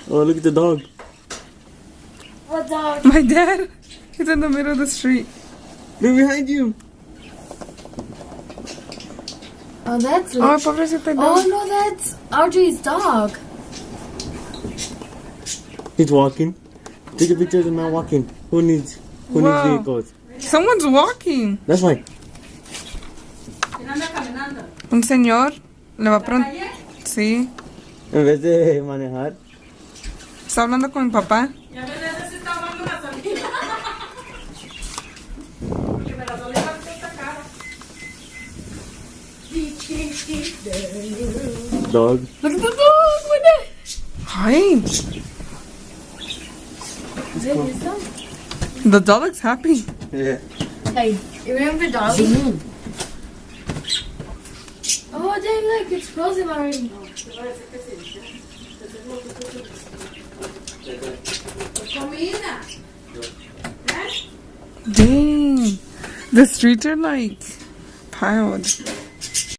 Oh, look at the dog. What dog? My dad. He's in the middle of the street. Look behind you. Oh, that's. Oh, pobrecito Oh dog. no, that's Audrey's dog. He's walking. Take a picture of the man walking. Who needs Wow. vehicles? Someone's walking. That's fine. Un señor le va a preguntar. Sí. En vez de manejar. Está hablando con mi papá. Dog. Look at the dog with it. Hi. Is it his dog? The dog looks happy. Yeah. Hey, you remember dog? Oh, dang, look, it's frozen already. Dang. The streets are like piled.